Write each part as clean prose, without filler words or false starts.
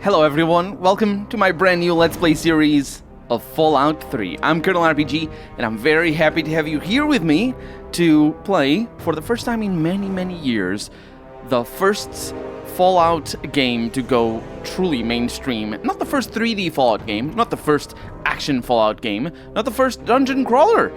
Hello everyone, welcome to my brand new Let's Play series of Fallout 3. I'm Colonel RPG, and I'm very happy to have you here with me to play, for the first time in many years, the first Fallout game to go truly mainstream. Not the first 3D Fallout game, not the first action Fallout game, not the first dungeon crawler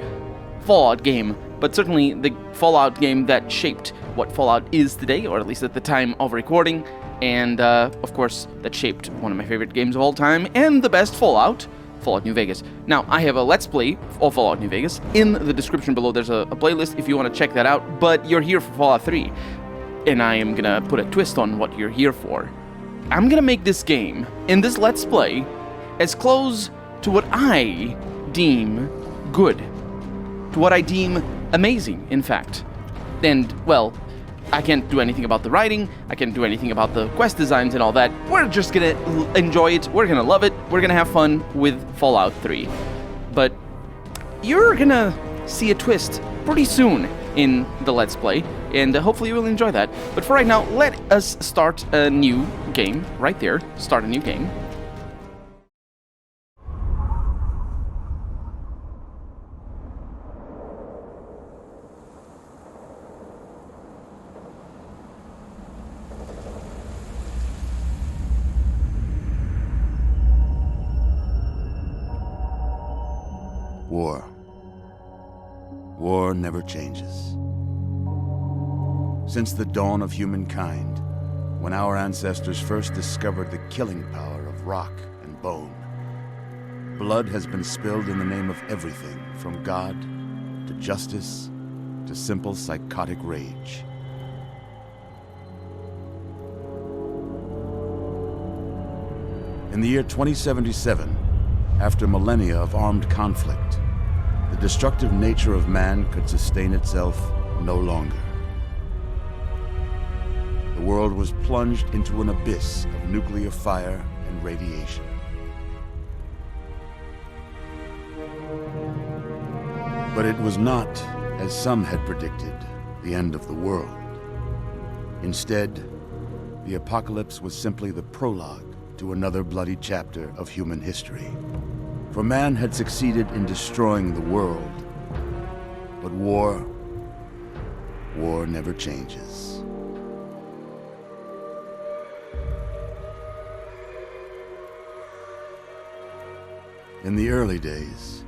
Fallout game, but certainly the Fallout game that shaped what Fallout is today, or at least at the time of recording, and of course that shaped one of my favorite games of all time, and the best Fallout New Vegas. Now, I have a Let's Play of Fallout New Vegas. In the description below, there's a playlist if you want to check that out, but you're here for Fallout 3, and I am gonna put a twist on what you're here for. I'm gonna make this game, in this Let's Play, as close to what I deem good, to what I deem amazing, in fact. And, well, I can't do anything about the writing, I can't do anything about the quest designs and all that. We're just gonna enjoy it, we're gonna love it, we're gonna have fun with Fallout 3. But you're gonna see a twist pretty soon in the Let's Play, and hopefully you will enjoy that. But for right now, let us start a new game, right there, start a new game. War. War never changes. Since the dawn of humankind, when our ancestors first discovered the killing power of rock and bone, blood has been spilled in the name of everything from God to justice to simple psychotic rage. In the year 2077, after millennia of armed conflict, the destructive nature of man could sustain itself no longer. The world was plunged into an abyss of nuclear fire and radiation. But it was not, as some had predicted, the end of the world. Instead, the apocalypse was simply the prologue to another bloody chapter of human history. For man had succeeded in destroying the world, but war never changes. In the early days,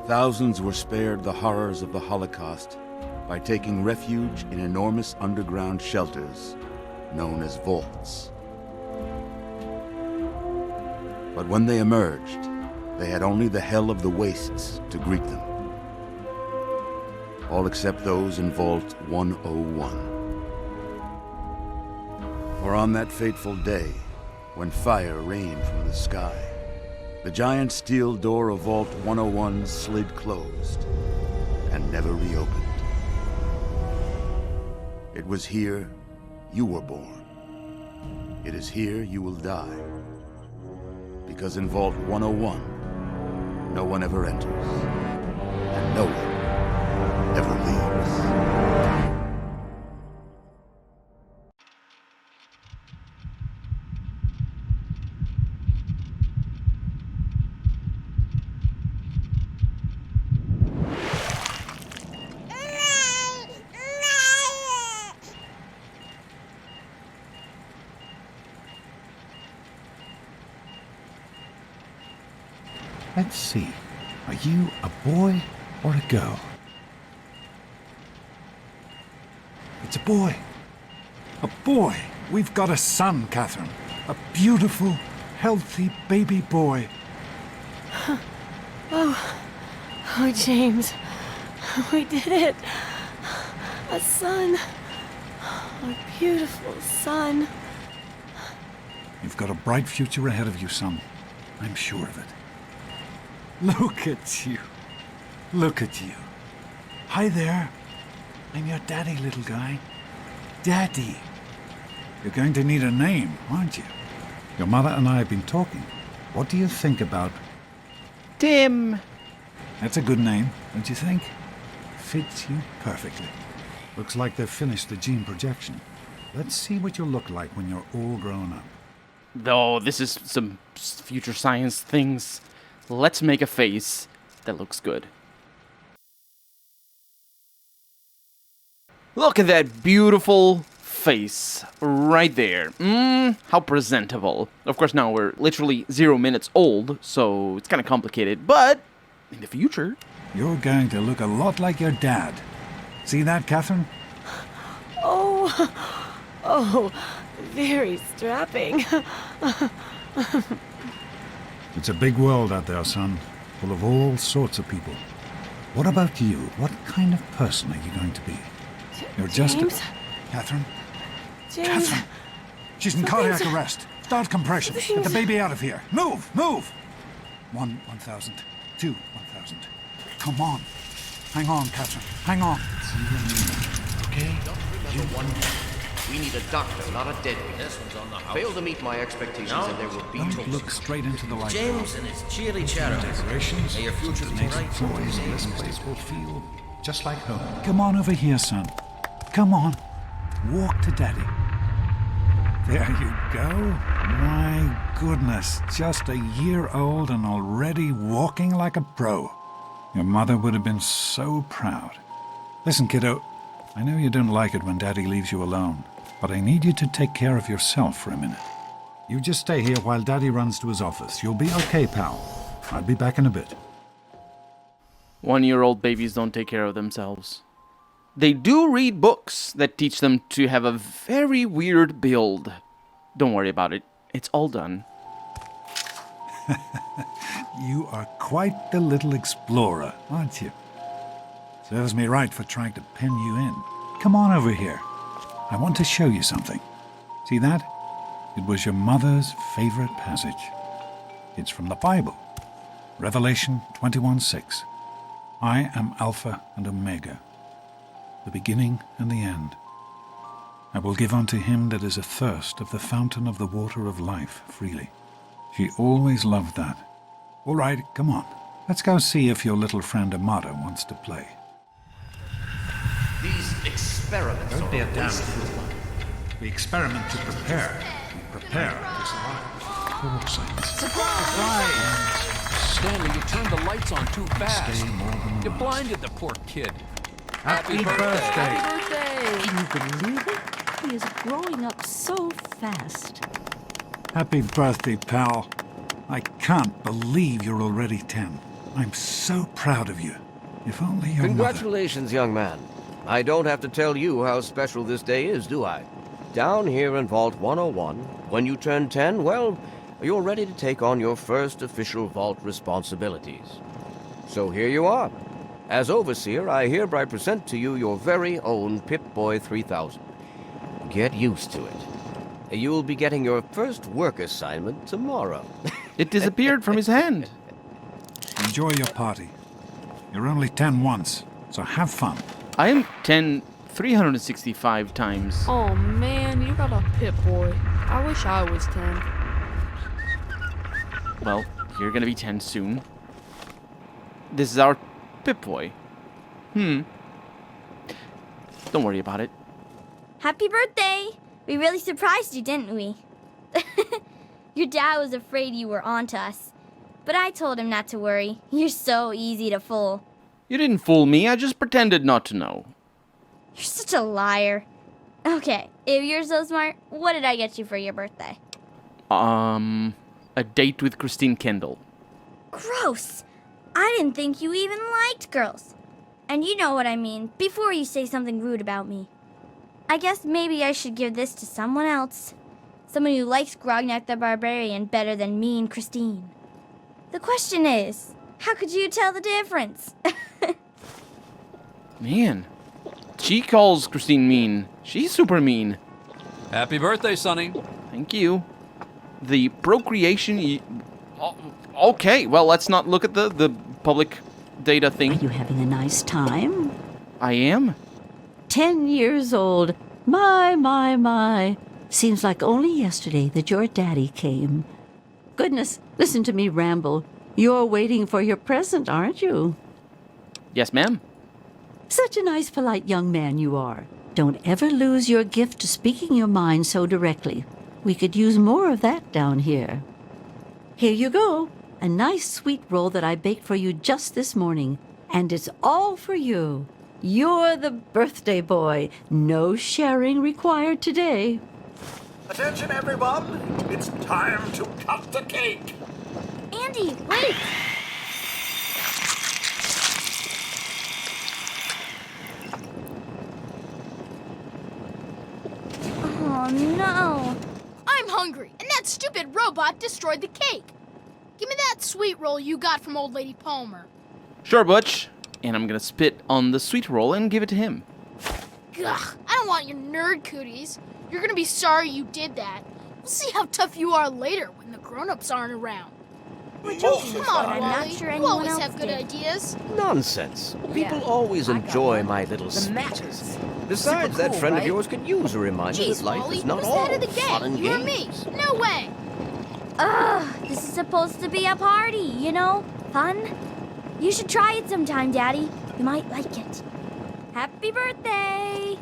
thousands were spared the horrors of the Holocaust by taking refuge in enormous underground shelters known as vaults. But when they emerged, they had only the hell of the wastes to greet them. All except those in Vault 101. For on that fateful day, when fire rained from the sky, the giant steel door of Vault 101 slid closed and never reopened. It was here you were born. It is here you will die. Because in Vault 101, no one ever enters, and no one ever leaves. Let's see. Are you a boy or a girl? It's a boy. A boy. We've got a son, Catherine. A beautiful, healthy baby boy. Oh, James. We did it. A son. A beautiful son. You've got a bright future ahead of you, son. I'm sure of it. Look at you. Look at you. Hi there. I'm your daddy, little guy. Daddy. You're going to need a name, aren't you? Your mother and I have been talking. What do you think about... Tim! That's a good name, don't you think? Fits you perfectly. Looks like they've finished the gene projection. Let's see what you'll look like when you're all grown up. Though this is some future science things. Let's make a face that looks good. Look at that beautiful face right there. How presentable. Of course, now we're literally 0 minutes old, so it's kind of complicated, but in the future... You're going to look a lot like your dad. See that, Catherine? Oh, very strapping. It's a big world out there, son, full of all sorts of people. What about you? What kind of person are you going to be? You're just James? Catherine? James? Catherine! She's in cardiac arrest. Start compression. Get the baby out of here. Move! Move! 1,000. 1,000. Come on. Hang on, Catherine. Hang on. Okay? Number one. We need a doctor, not a deadbeat. This one's on the house. Fail to meet my expectations and there will be Don't trouble. look straight into the light. James and his cheery chatter. Decorations. May your future be bright. This place will feel just like home. Come on over here, son. Come on. Walk to Daddy. There you go. My goodness. Just a year old and already walking like a pro. Your mother would have been so proud. Listen, kiddo. I know you don't like it when Daddy leaves you alone, but I need you to take care of yourself for a minute. You just stay here while Daddy runs to his office. You'll be okay, pal. I'll be back in a bit. 1-year-old babies don't take care of themselves. They do read books that teach them to have a very weird build. Don't worry about it. It's all done. You are quite the little explorer, aren't you? Serves me right for trying to pin you in. Come on over here. I want to show you something. See that? It was your mother's favorite passage. It's from the Bible. Revelation 21:6. I am Alpha and Omega, the beginning and the end. I will give unto him that is athirst of the fountain of the water of life freely. She always loved that. All right, come on. Let's go see if your little friend Amada wants to play. These experiments Don't be a are damn waste. fool. We experiment to prepare. We prepare to survive. Poor science. Stanley, you turned the lights on too fast. Stay more than You once. blinded the poor kid. Happy birthday. Can you believe it? He is growing up so fast. Happy birthday, pal. I can't believe you're already 10. I'm so proud of you. If only your mother... Congratulations, young man. I don't have to tell you how special this day is, do I? Down here in Vault 101, when you turn 10, well, you're ready to take on your first official Vault responsibilities. So here you are. As Overseer, I hereby present to you your very own Pip-Boy 3000. Get used to it. You'll be getting your first work assignment tomorrow. It disappeared from his hand. Enjoy your party. You're only 10 once, so have fun. I am 10 365 times. Oh man, you got a Pip-Boy. I wish I was 10. Well, you're gonna be 10 soon. This is our Pip-Boy. Don't worry about it. Happy birthday! We really surprised you, didn't we? Your dad was afraid you were onto us. But I told him not to worry. You're so easy to fool. You didn't fool me, I just pretended not to know. You're such a liar. Okay, if you're so smart, what did I get you for your birthday? A date with Christine Kendall. Gross! I didn't think you even liked girls. And you know what I mean, before you say something rude about me. I guess maybe I should give this to someone else. Someone who likes Grognak the Barbarian better than me and Christine. The question is, how could you tell the difference? Man, she calls Christine mean. She's super mean. Happy birthday, Sonny. Thank you. The procreation... Okay, well, let's not look at the public data Are thing. you having a nice time? I am. 10 years old. My. Seems like only yesterday that your daddy came. Goodness, listen to me ramble. You're waiting for your present, aren't you? Yes, ma'am. Such a nice, polite young man you are. Don't ever lose your gift to speaking your mind so directly. We could use more of that down here. Here you go. A nice sweet roll that I baked for you just this morning. And it's all for you. You're the birthday boy. No sharing required today. Attention, everyone! It's time to cut the cake! Andy, wait! Oh no! I'm hungry, and that stupid robot destroyed the cake. Give me that sweet roll you got from Old Lady Palmer. Sure, Butch. And I'm gonna spit on the sweet roll and give it to him. Ugh, I don't want your nerd cooties. You're gonna be sorry you did that. We'll see how tough you are later when the grown-ups aren't around. We're joking, Come but on, I'm Wally. not sure You anyone always else have good did. ideas. Nonsense. People always enjoy my little speeches. Besides, that friend of yours could use a reminder Jeez, that life Wally, is not who's the all head of the fun gang? and You or games. me? No way. Ugh, this is supposed to be a party, you know? Fun? You should try it sometime, Daddy. You might like it. Happy birthday!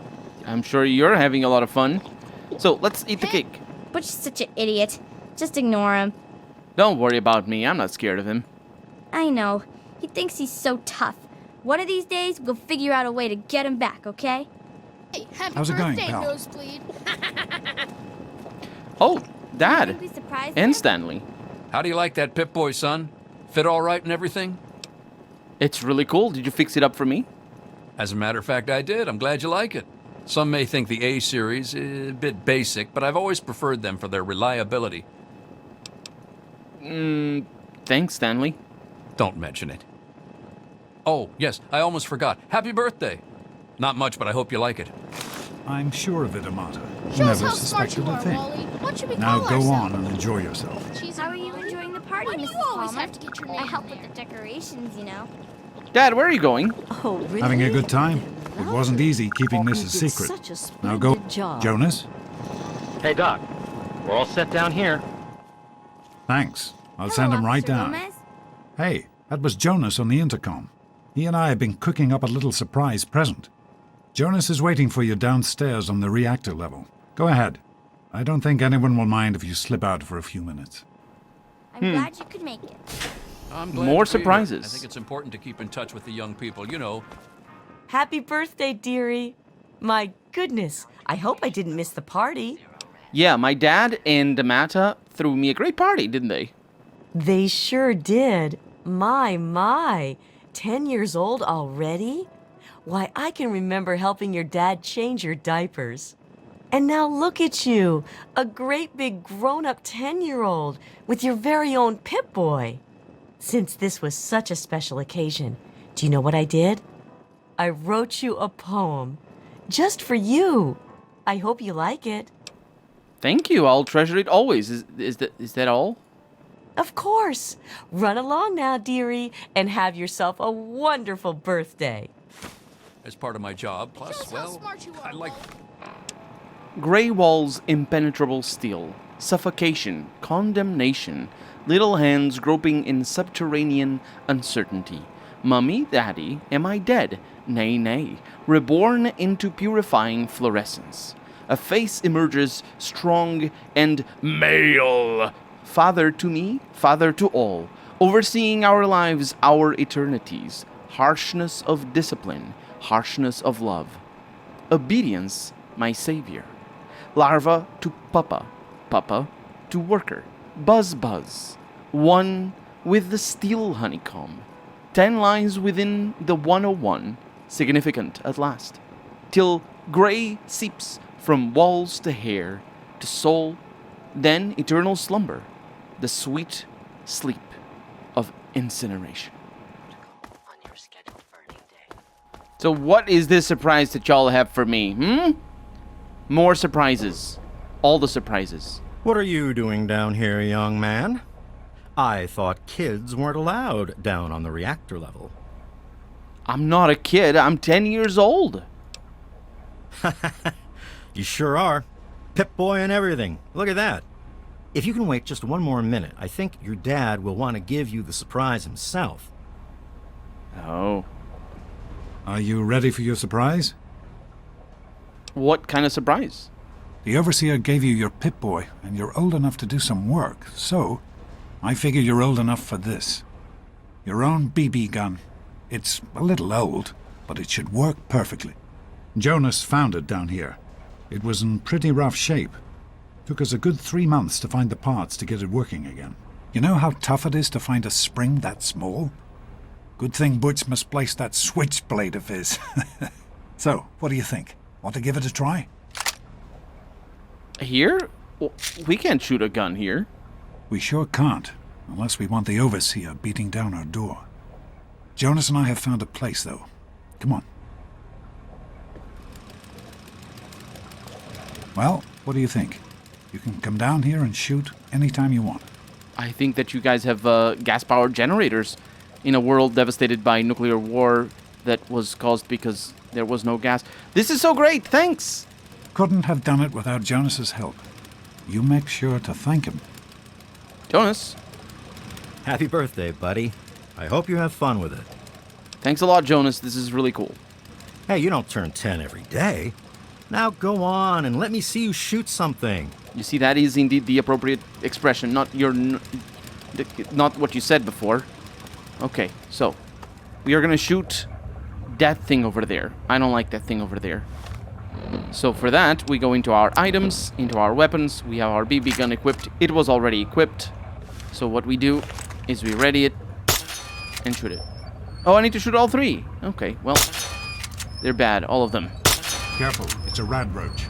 I'm sure you're having a lot of fun. So let's eat the cake. Butch is such an idiot. Just ignore him. Don't worry about me. I'm not scared of him. I know. He thinks he's so tough. One of these days, we'll figure out a way to get him back, okay? Hey, happy How's it going, birthday, pal? Nosebleed. Oh, Dad. Think we surprised And him? Stanley. How do you like that Pip-Boy, son? Fit all right and everything? It's really cool. Did you fix it up for me? As a matter of fact, I did. I'm glad you like it. Some may think the A series is a bit basic, but I've always preferred them for their reliability. Thanks, Stanley. Don't mention it. Oh, yes, I almost forgot. Happy birthday! Not much, but I hope you like it. I'm sure of it, Amata. Show us Never how smart suspected you a are, thing. Wally. What should we Now call go ourselves? on and enjoy yourself. Jeez, How are you Wally. enjoying the party, Why do Mrs. you always Palmer? have to get your name I help in with there? the decorations, you know. Dad, where are you going? Oh, really? Having a good time? It wasn't easy keeping this You a did secret. such a Now go, splendid job. Jonas. Hey, Doc. We're all set down here. Thanks. I'll Hello, send him right Officer down. Gomez. Hey, that was Jonas on the intercom. He and I have been cooking up a little surprise present. Jonas is waiting for you downstairs on the reactor level. Go ahead. I don't think anyone will mind if you slip out for a few minutes. I'm glad you could make it. I'm glad More to be here. surprises. I think it's important to keep in touch with the young people, you know. Happy birthday, dearie. My goodness, I hope I didn't miss the party. Yeah, my dad and Amata threw me a great party, didn't they? They sure did. My. 10 years old already? Why, I can remember helping your dad change your diapers. And now look at you, a great big grown-up 10-year-old with your very own Pip-Boy. Since this was such a special occasion, do you know what I did? I wrote you a poem. Just for you. I hope you like it. Thank you. I'll treasure it always. Is that all? Of course. Run along now, dearie, and have yourself a wonderful birthday. As part of my job. Plus, Show us how well, smart you are, I like... Grey walls, impenetrable steel, suffocation, condemnation, little hands groping in subterranean uncertainty. Mummy, Daddy, am I dead? Nay, nay, reborn into purifying fluorescence. A face emerges strong and male. Father to me, father to all, overseeing our lives, our eternities. Harshness of discipline, harshness of love. Obedience, my savior. Larva to papa, papa to worker. Buzz, buzz. One with the steel honeycomb. 10 lines within the 101, significant at last. Till gray seeps from walls to hair, to soul, then eternal slumber, the sweet sleep of incineration. So what is this surprise that y'all have for me, More surprises. All the surprises. What are you doing down here, young man? I thought kids weren't allowed down on the reactor level. I'm not a kid. I'm 10 years old. You sure are. Pip-Boy and everything. Look at that. If you can wait just one more minute, I think your dad will want to give you the surprise himself. Oh. Are you ready for your surprise? What kind of surprise? The Overseer gave you your Pip-Boy, and you're old enough to do some work, so I figure you're old enough for this. Your own BB gun. It's a little old, but it should work perfectly. Jonas found it down here. It was in pretty rough shape. Took us a good 3 months to find the parts to get it working again. You know how tough it is to find a spring that small? Good thing Butch misplaced that switchblade of his. So, what do you think? Want to give it a try? Here? Well, we can't shoot a gun here. We sure can't, unless we want the Overseer beating down our door. Jonas and I have found a place, though. Come on. Well, what do you think? You can come down here and shoot anytime you want. I think that you guys have gas-powered generators in a world devastated by nuclear war that was caused because there was no gas. This is so great, thanks! Couldn't have done it without Jonas's help. You make sure to thank him. Jonas. Happy birthday, buddy. I hope you have fun with it. Thanks a lot, Jonas. This is really cool. Hey, you don't turn 10 every day. Now go on and let me see you shoot something. You see, that is indeed the appropriate expression, not what you said before. Okay, so we are gonna shoot that thing over there. I don't like that thing over there. So for that, we go into our items, into our weapons. We have our BB gun equipped. It was already equipped. So what we do is we ready it and shoot it. Oh, I need to shoot all three. Okay, well, they're bad, all of them. Careful, it's a rad roach.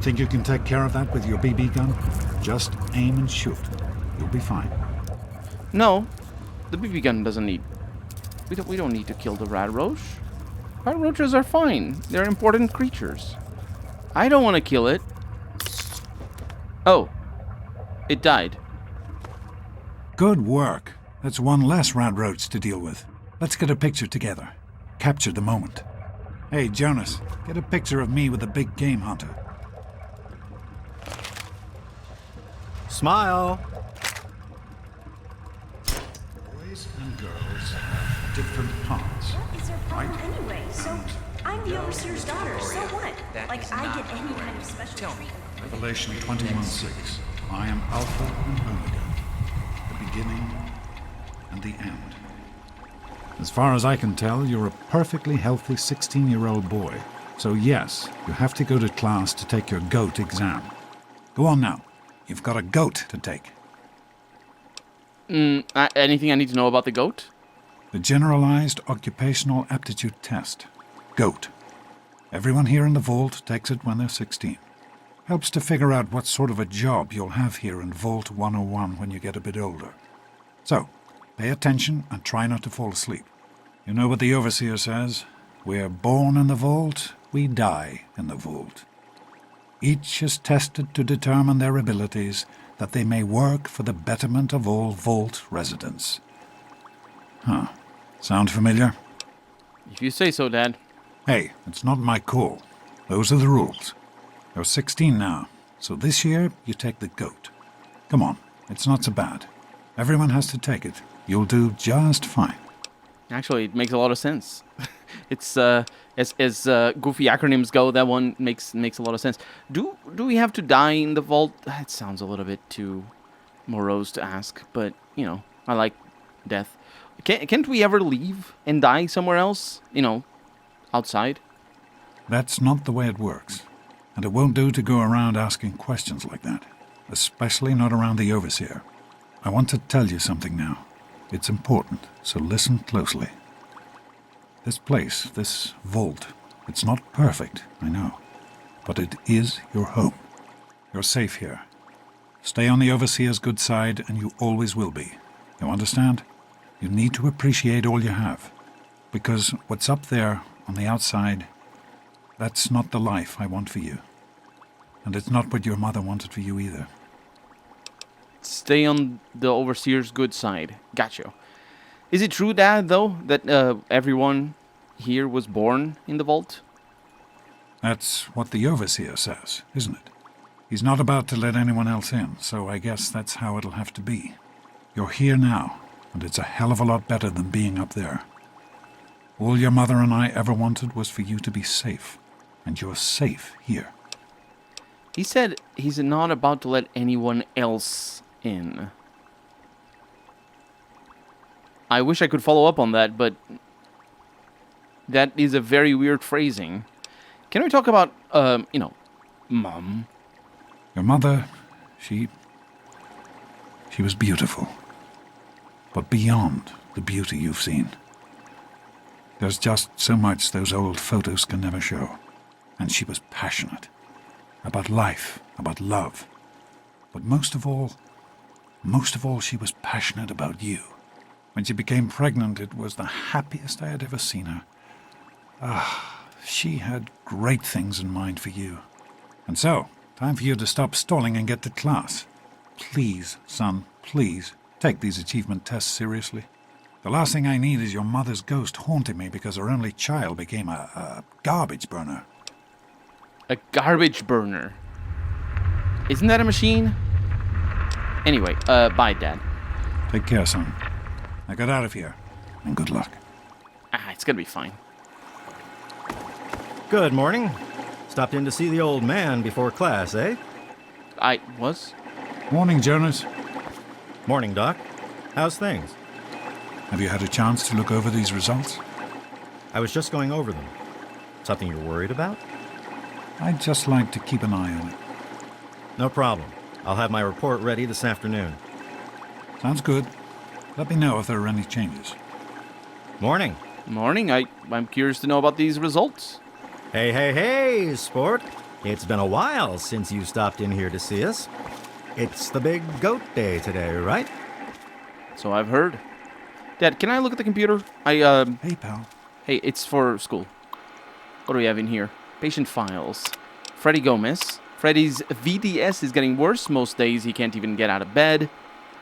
Think you can take care of that with your BB gun? Just aim and shoot. You'll be fine. No, the BB gun doesn't need... We don't need to kill the rat roach. Rat roaches are fine. They're important creatures. I don't want to kill it. Oh, it died. Good work. That's one less rat roach to deal with. Let's get a picture together. Capture the moment. Hey, Jonas, get a picture of me with a big game hunter. Smile. Boys and girls have different parts. What is their problem anyway? So, I'm the Overseer's daughter, so what? Like, I get any kind of special treatment. Revelation 21:6. I am Alpha and Omega, the beginning and the end. As far as I can tell, you're a perfectly healthy 16-year-old boy. So yes, you have to go to class to take your GOAT exam. Go on now. You've got a GOAT to take. Anything I need to know about the GOAT? The Generalized Occupational Aptitude Test. GOAT. Everyone here in the Vault takes it when they're 16. Helps to figure out what sort of a job you'll have here in Vault 101 when you get a bit older. So, pay attention and try not to fall asleep. You know what the Overseer says? We're born in the Vault, we die in the Vault. Each is tested to determine their abilities, that they may work for the betterment of all Vault residents. Huh. Sound familiar? If you say so, Dad. Hey, it's not my call. Those are the rules. You're 16 now, so this year you take the GOAT. Come on, it's not so bad. Everyone has to take it. You'll do just fine. Actually, it makes a lot of sense. It's as goofy acronyms go, that one makes a lot of sense. Do we have to die in the Vault? That sounds a little bit too morose to ask, but you know, I like death. Can't we ever leave and die somewhere else? You know, outside? That's not the way it works. And it won't do to go around asking questions like that. Especially not around the Overseer. I want to tell you something now. It's important, so listen closely. This place, this Vault, it's not perfect, I know. But it is your home. You're safe here. Stay on the Overseer's good side, and you always will be. You understand? You need to appreciate all you have. Because what's up there, on the outside, that's not the life I want for you. And it's not what your mother wanted for you either. Stay on the Overseer's good side. Gotcha. Is it true, Dad, though, that everyone here was born in the Vault? That's what the Overseer says, isn't it? He's not about to let anyone else in, so I guess that's how it'll have to be. You're here now, and it's a hell of a lot better than being up there. All your mother and I ever wanted was for you to be safe, and you're safe here. He said he's not about to let anyone else in. I wish I could follow up on that, but that is a very weird phrasing. Can we talk about, Mom? Your mother, she was beautiful. But beyond the beauty you've seen, there's just so much those old photos can never show. And she was passionate. About life, about love. But most of all, she was passionate about you. When she became pregnant, it was the happiest I had ever seen her. She had great things in mind for you. And so, time for you to stop stalling and get to class. Please, son, please, take these achievement tests seriously. The last thing I need is your mother's ghost haunting me because her only child became a garbage burner. A garbage burner. Isn't that a machine? Anyway, bye, Dad. Take care, son. Now get out of here, and good luck. It's gonna be fine. Good morning. Stopped in to see the old man before class, eh? I was? Morning, Jonas. Morning, Doc. How's things? Have you had a chance to look over these results? I was just going over them. Something you're worried about? I'd just like to keep an eye on it. No problem. I'll have my report ready this afternoon. Sounds good. Let me know if there are any changes. Morning. Morning. I'm curious to know about these results. Hey, sport. It's been a while since you stopped in here to see us. It's the big goat day today, right? So I've heard. Dad, can I look at the computer? Hey, pal. Hey, it's for school. What do we have in here? Patient files. Freddy Gomez. Freddy's VDS is getting worse. Most days he can't even get out of bed.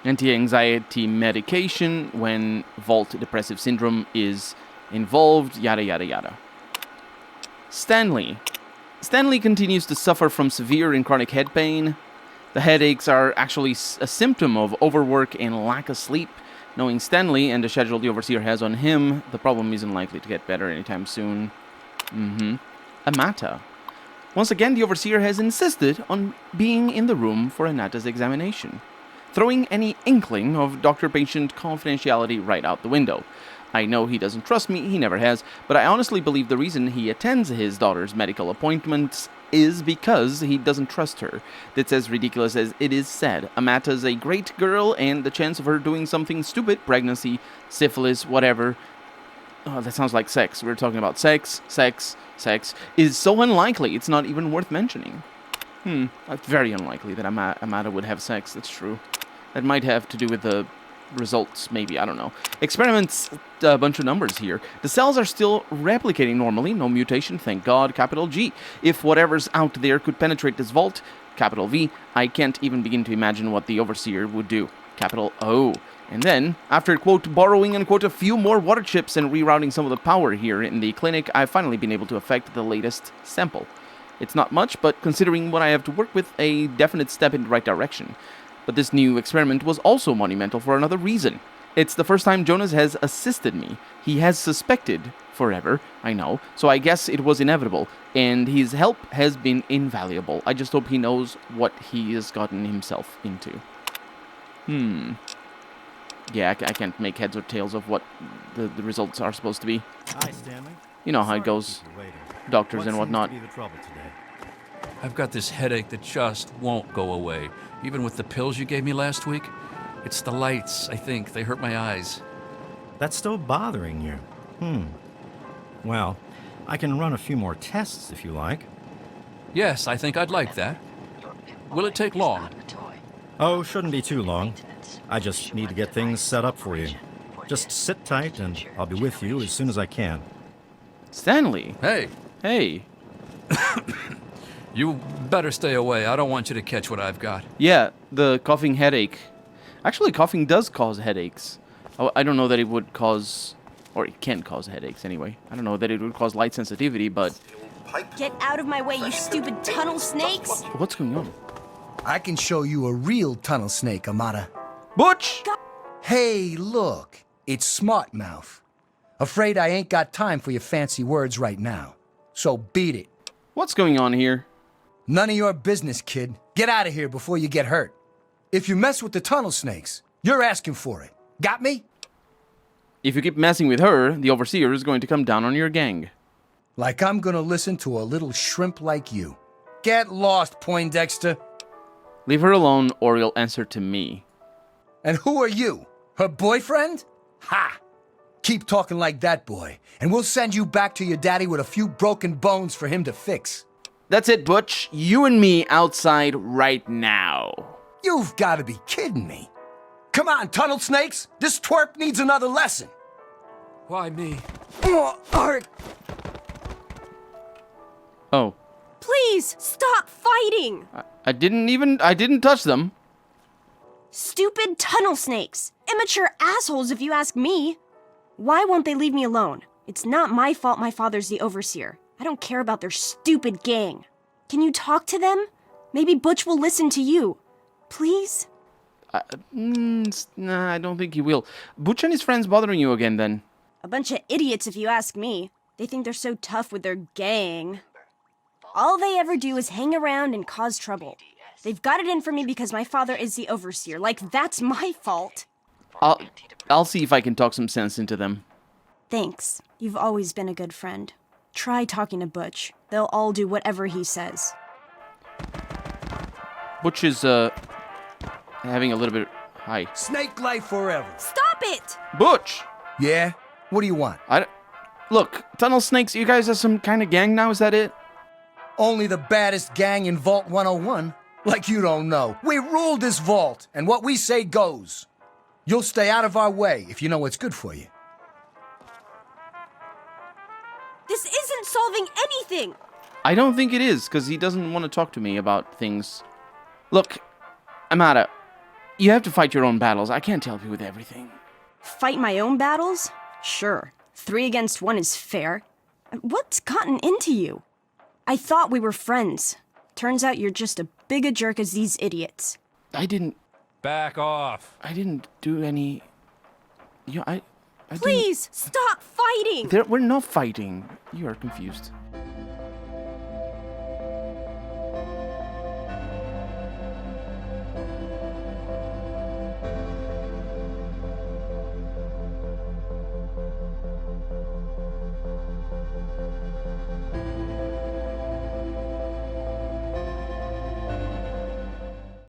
Anti-anxiety medication when Vault depressive syndrome is involved. Yada, yada, yada. Stanley. Stanley continues to suffer from severe and chronic head pain. The headaches are actually a symptom of overwork and lack of sleep. Knowing Stanley and the schedule the Overseer has on him, the problem isn't likely to get better anytime soon. Amata. Once again, the Overseer has insisted on being in the room for Anata's examination, throwing any inkling of doctor-patient confidentiality right out the window. I know he doesn't trust me, he never has, but I honestly believe the reason he attends his daughter's medical appointments is because he doesn't trust her. That's as ridiculous as it is said. Amata's a great girl, and the chance of her doing something stupid, pregnancy, syphilis, whatever... Oh, that sounds like sex. We're talking about sex, is so unlikely it's not even worth mentioning. It's very unlikely that Amata would have sex, that's true. That might have to do with the results, maybe, I don't know. Experiments, a bunch of numbers here. The cells are still replicating normally, no mutation, thank God, capital G. If whatever's out there could penetrate this vault, capital V, I can't even begin to imagine what the Overseer would do, capital O. And then, after, quote, borrowing, unquote, a few more water chips and rerouting some of the power here in the clinic, I've finally been able to affect the latest sample. It's not much, but considering what I have to work with, a definite step in the right direction. But this new experiment was also monumental for another reason. It's the first time Jonas has assisted me. He has suspected forever, I know, so I guess it was inevitable, and his help has been invaluable. I just hope he knows what he has gotten himself into. Yeah, I can't make heads or tails of what the results are supposed to be. Hi, Stanley. You know how it goes. Doctors and whatnot. I've got this headache that just won't go away, even with the pills you gave me last week. It's the lights, I think. They hurt my eyes. That's still bothering you. Well, I can run a few more tests if you like. Yes, I think I'd like that. Will it take long? Oh, shouldn't be too long. I just need to get things set up for you. Just sit tight and I'll be with you as soon as I can. Stanley! Hey! You better stay away. I don't want you to catch what I've got. Yeah, the coughing headache. Actually, coughing does cause headaches. Oh, I don't know that it would cause... Or it can cause headaches, anyway. I don't know that it would cause light sensitivity, but... Get out of my way, you stupid tunnel snakes! What's going on? I can show you a real tunnel snake, Amata. Butch! Hey, look. It's Smart Mouth. Afraid I ain't got time for your fancy words right now. So beat it. What's going on here? None of your business, kid. Get out of here before you get hurt. If you mess with the tunnel snakes, you're asking for it. Got me? If you keep messing with her, the Overseer is going to come down on your gang. Like I'm gonna listen to a little shrimp like you. Get lost, Poindexter. Leave her alone, or you'll answer to me. And who are you? Her boyfriend? Ha! Keep talking like that, boy, and we'll send you back to your daddy with a few broken bones for him to fix. That's it, Butch. You and me outside right now. You've got to be kidding me. Come on, tunnel snakes. This twerp needs another lesson. Why me? Art, Oh, Please, stop fighting! I didn't touch them. Stupid tunnel snakes. Immature assholes, if you ask me. Why won't they leave me alone? It's not my fault my father's the Overseer. I don't care about their stupid gang. Can you talk to them? Maybe Butch will listen to you. Please? Nah, I don't think he will. Butch and his friends bothering you again, then? A bunch of idiots, if you ask me. They think they're so tough with their gang. All they ever do is hang around and cause trouble. They've got it in for me because my father is the Overseer. Like, that's my fault. I'll see if I can talk some sense into them. Thanks. You've always been a good friend. Try talking to Butch. They'll all do whatever he says. Butch is, having a little bit... Hi. Snake life forever. Stop it! Butch! Yeah? What do you want? Look, Tunnel Snakes, you guys are some kind of gang now, is that it? Only the baddest gang in Vault 101. Like you don't know. We rule this vault, and what we say goes. You'll stay out of our way if you know what's good for you. This isn't solving anything! I don't think it is, because he doesn't want to talk to me about things. Look, Amada, you have to fight your own battles. I can't help you with everything. Fight my own battles? Sure. 3 against 1 is fair. What's gotten into you? I thought we were friends. Turns out you're just as big a jerk as these idiots. I didn't... Back off. I didn't do any... I Please, stop fighting! We're not fighting. You are confused.